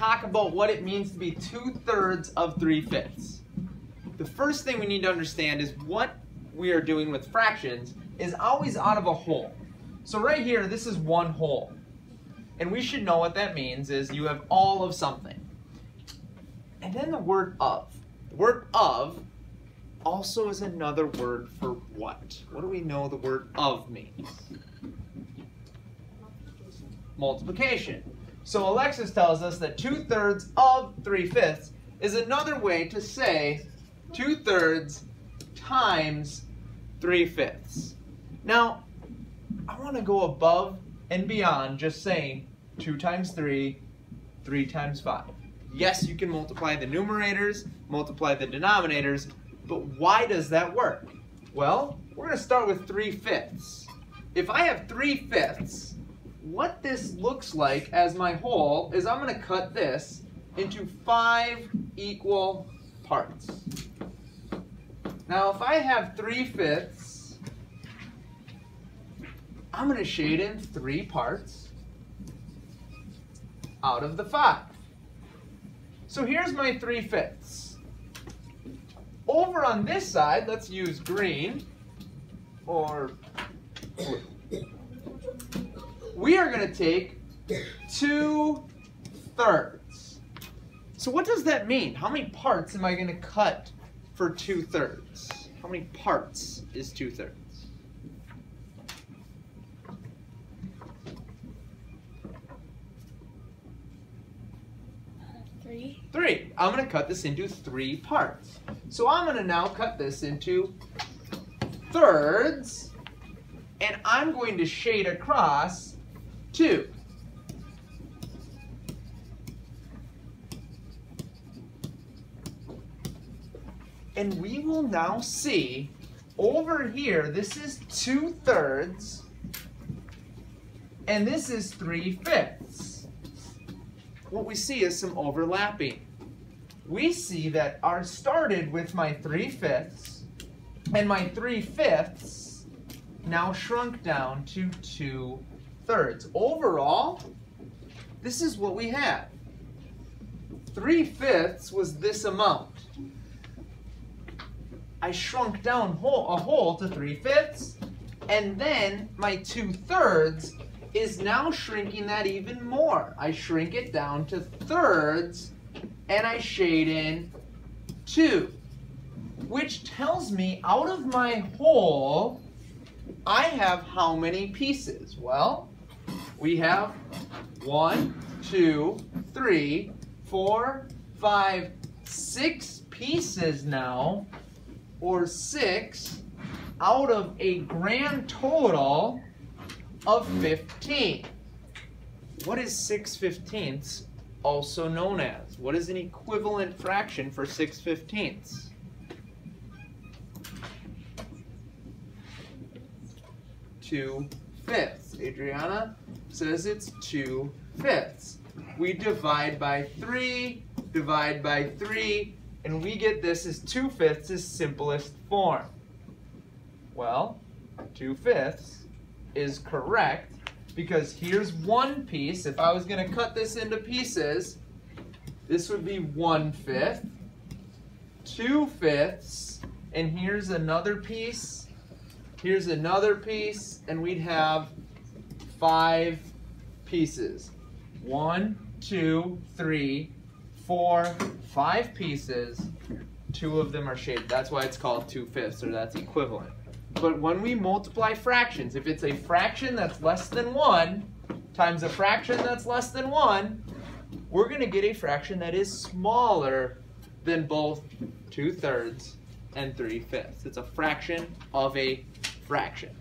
talk about what it means to be 2/3 of 3/5. The first thing we need to understand is what we are doing with fractions is always out of a whole. So right here, this is one whole. And we should know what that means is you have all of something. And then the word of. The word of also is another word for what? What do we know the word of means? Multiplication. So Alexis tells us that 2/3 of 3/5 is another way to say 2/3 times 3/5. Now, I want to go above and beyond just saying 2 times 3, 3 times 5. Yes, you can multiply the numerators, multiply the denominators, but why does that work? Well, we're going to start with 3/5. If I have 3/5, what this looks like as my whole is I'm going to cut this into 5 equal parts. Now, if I have 3/5, I'm going to shade in 3 parts out of the 5. So here's my 3/5. Over on this side, let's use green or blue. We are going to take 2/3. So what does that mean? How many parts am I going to cut for 2/3? How many parts is 2/3? 3. I'm going to cut this into 3 parts. So I'm going to now cut this into thirds, and I'm going to shade across 2. And we will now see over here, this is 2/3, and this is 3/5. What we see is some overlapping. We see that ours started with my 3/5, and my 3/5 now shrunk down to 2/3. Overall, this is what we had. 3/5 was this amount. I shrunk down a whole to 3/5, and then my 2/3 is now shrinking that even more. I shrink it down to thirds, and I shade in 2, which tells me out of my whole, I have how many pieces? Well, we have 1, 2, 3, 4, 5, 6 pieces now, or 6 out of a grand total of 15. What is 6/15 also known as? What is an equivalent fraction for 6/15? Two-fifths. Adriana says it's 2/5. We divide by 3, divide by 3, and we get this as 2/5 simplest form. Well, 2/5 is correct because here's one piece. If I was going to cut this into pieces, this would be 1/5, 2/5, and here's another piece, here's another piece, and we'd have 5 pieces. 1, 2, 3, 4, 5 pieces. 2 of them are shaded. That's why it's called 2/5, or that's equivalent. But when we multiply fractions, if it's a fraction that's less than 1 times a fraction that's less than 1, we're going to get a fraction that is smaller than both 2/3 and 3/5. It's a fraction of a fraction.